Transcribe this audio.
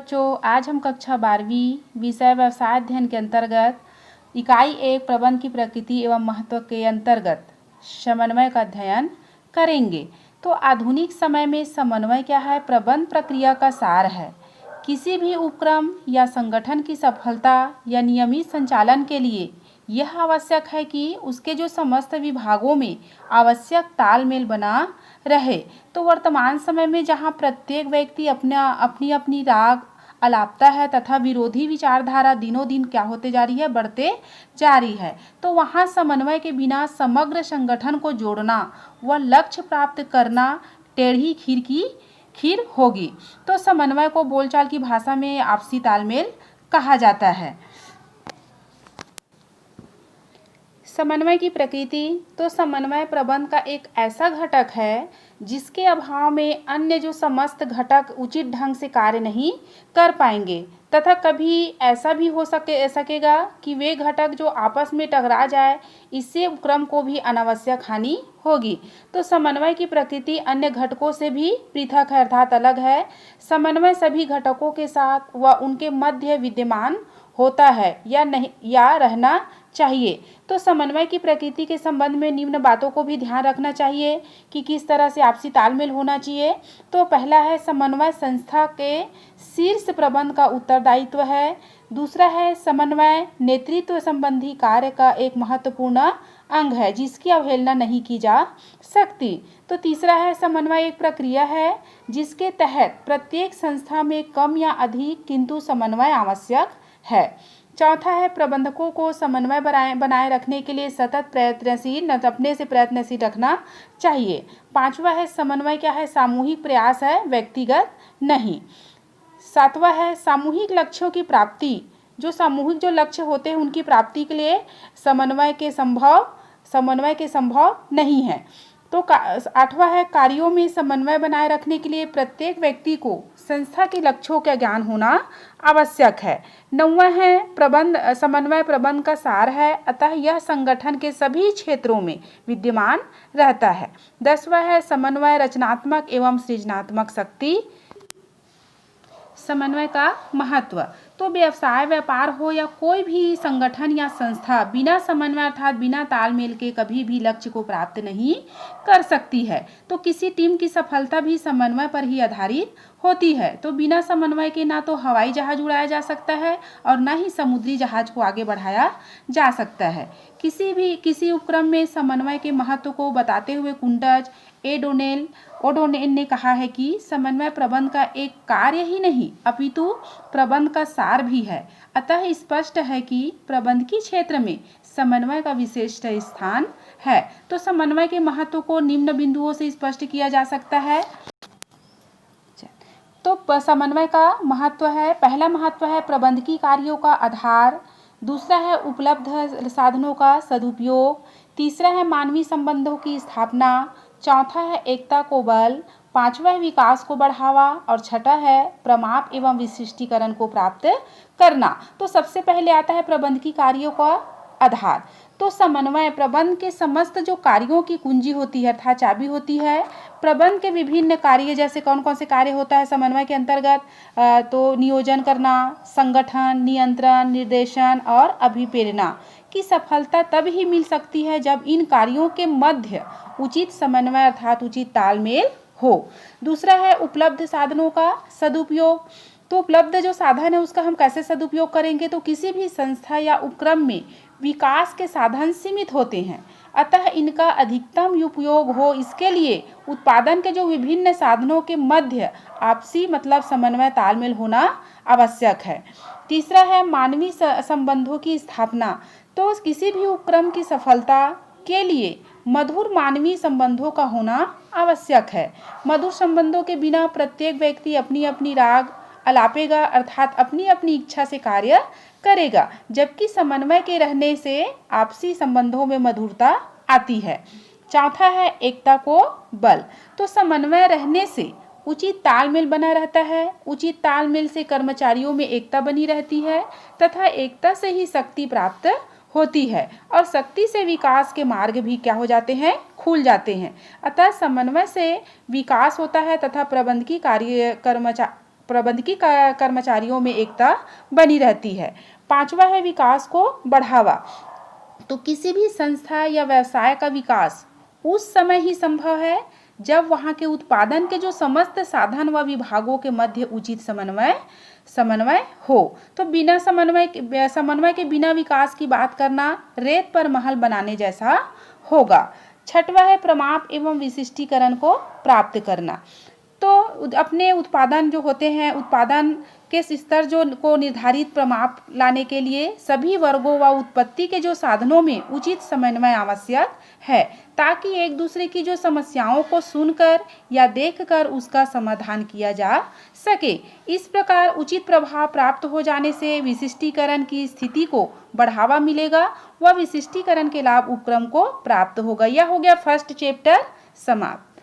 बच्चों, आज हम कक्षा 12वीं विषय व्यवसाय अध्ययन के अंतर्गत इकाई 1 प्रबंध की प्रकृति एवं महत्व के अंतर्गत समन्वय का अध्ययन करेंगे। तो आधुनिक समय में समन्वय क्या है? प्रबंध प्रक्रिया का सार है। किसी भी उपक्रम या संगठन की सफलता या नियमित संचालन के लिए यह आवश्यक है कि उसके जो समस्त विभागों में आवश्यक तालमेल बना रहे। तो वर्तमान समय में जहाँ प्रत्येक व्यक्ति अपनी अपनी राग अलापता है तथा विरोधी विचारधारा दिनों दिन क्या होते जा रही है? बढ़ते जा रही है। तो वहाँ समन्वय के बिना समग्र संगठन को जोड़ना व लक्ष्य प्राप्त करना टेढ़ी खीर की खीर होगी। तो समन्वय को बोलचाल की भाषा में आपसी तालमेल कहा जाता है। समन्वय की प्रकृति, तो समन्वय प्रबंध का एक ऐसा घटक है जिसके अभाव में अन्य जो समस्त घटक उचित ढंग से कार्य नहीं कर पाएंगे तथा कभी ऐसा भी हो सकेगा कि वे घटक जो आपस में टकरा जाए, इससे उपक्रम को भी अनावश्यक हानि होगी। तो समन्वय की प्रकृति अन्य घटकों से भी पृथक है, अर्थात अलग है। समन्वय सभी घटकों के साथ व उनके मध्य विद्यमान होता है या नहीं या रहना चाहिए। तो समन्वय की प्रकृति के संबंध में निम्न बातों को भी ध्यान रखना चाहिए कि किस तरह से आपसी तालमेल होना चाहिए। तो पहला है, समन्वय संस्था के शीर्ष प्रबंध का उत्तरदायित्व है। दूसरा है, समन्वय नेतृत्व संबंधी कार्य का एक महत्वपूर्ण अंग है जिसकी अवहेलना नहीं की जा सकती। तो तीसरा है, समन्वय एक प्रक्रिया है जिसके तहत प्रत्येक संस्था में कम या अधिक किंतु समन्वय आवश्यक है। चौथा है, प्रबंधकों को समन्वय बनाए रखने के लिए सतत प्रयत्नशील अपने से प्रयत्नशील रखना चाहिए। पांचवा है, समन्वय क्या है? सामूहिक प्रयास है, व्यक्तिगत नहीं। सातवां है, सामूहिक लक्ष्यों की प्राप्ति, जो सामूहिक जो लक्ष्य होते हैं उनकी प्राप्ति के लिए समन्वय के संभव नहीं है। तो आठवां है, कार्यों में समन्वय बनाए रखने के लिए प्रत्येक व्यक्ति को संस्था के लक्ष्यों का ज्ञान होना आवश्यक है। नौवां है, समन्वय प्रबंध का सार है, अतः यह संगठन के सभी क्षेत्रों में विद्यमान रहता है। 10वां है, समन्वय रचनात्मक एवं सृजनात्मक शक्ति। समन्वय का महत्व, तो व्यवसाय व्यापार हो या कोई भी संगठन या संस्था बिना समन्वय अर्थात बिना तालमेल के कभी भी लक्ष्य को प्राप्त नहीं कर सकती है। तो किसी टीम की सफलता भी समन्वय पर ही आधारित होती है। तो बिना समन्वय के ना तो हवाई जहाज उड़ाया जा सकता है और ना ही समुद्री जहाज को आगे बढ़ाया जा सकता है। किसी उपक्रम में समन्वय के महत्व को बताते हुए कुंटज ओडोनेल ने कहा है कि समन्वय प्रबंध का एक कार्य ही नहीं अपितु प्रबंध का सार भी है। अतः स्पष्ट है कि प्रबंध की क्षेत्र में समन्वय का विशिष्ट स्थान है। तो समन्वय के महत्व को निम्न बिंदुओं से स्पष्ट किया जा सकता है। तो समन्वय का महत्व है, पहला महत्व है प्रबंधकीय कार्यों का आधार। दूसरा है उपलब्ध साधनों का सदुपयोग। तीसरा है मानवीय संबंधों की स्थापना। चौथा है एकता को बल। पांचवा है विकास को बढ़ावा और छठा है प्रमाप एवं विशिष्टीकरण को प्राप्त करना। तो सबसे पहले आता है प्रबंधकीय कार्यों का आधार। तो समन्वय प्रबंध के समस्त जो कार्यों की कुंजी होती है अर्थात चाबी होती है। प्रबंध के विभिन्न कार्य, जैसे कौन कौन से कार्य होता है समन्वय के अंतर्गत? तो नियोजन करना, संगठन, नियंत्रण, निर्देशन और अभिप्रेरणा की सफलता तब ही मिल सकती है जब इन कार्यों के मध्य उचित समन्वय अर्थात उचित तालमेल हो। दूसरा है उपलब्ध साधनों का सदुपयोग। तो उपलब्ध जो साधन है उसका हम कैसे सदुपयोग करेंगे? तो किसी भी संस्था या उपक्रम में विकास के साधन सीमित होते हैं, अतः इनका अधिकतम उपयोग हो इसके लिए उत्पादन के जो विभिन्न साधनों के मध्य आपसी मतलब समन्वय तालमेल होना आवश्यक है। तीसरा है मानवीय संबंधों की स्थापना। तो किसी भी उपक्रम की सफलता के लिए मधुर मानवीय संबंधों का होना आवश्यक है। मधुर संबंधों के बिना प्रत्येक व्यक्ति अपनी अपनी राग अलापेगा अर्थात अपनी अपनी इच्छा से कार्य करेगा, जबकि समन्वय के रहने से आपसी संबंधों में मधुरता आती है। चौथा है एकता को बल। तो समन्वय रहने से उचित तालमेल बना रहता है। उचित तालमेल से कर्मचारियों में एकता बनी रहती है तथा एकता से ही शक्ति प्राप्त होती है और शक्ति से विकास के मार्ग भी क्या हो जाते हैं? खुल जाते हैं। अतः समन्वय से विकास होता है तथा प्रबंधकीय कर्मचारियों में एकता बनी रहती है। 5वां है विकास को बढ़ावा। तो किसी भी संस्था या व्यवसाय का विकास उस समय ही संभव है जब वहाँ के उत्पादन के जो समस्त साधन व विभागों के मध्य उचित समन्वय हो। तो बिना समन्वय के बिना विकास की बात करना रेत पर महल बनाने जैसा होगा। 6वां है प्रमाप एवं विशिष्टीकरण को प्राप्त करना। तो अपने उत्पादन जो होते हैं, उत्पादन के स्तर जो को निर्धारित प्रमाप लाने के लिए सभी वर्गों व उत्पत्ति के जो साधनों में उचित समन्वय आवश्यक है, ताकि एक दूसरे की जो समस्याओं को सुनकर या देखकर उसका समाधान किया जा सके। इस प्रकार उचित प्रभाव प्राप्त हो जाने से विशिष्टीकरण की स्थिति को बढ़ावा मिलेगा व विशिष्टीकरण के लाभ उपक्रम को प्राप्त होगा। यह हो गया फर्स्ट चैप्टर समाप्त।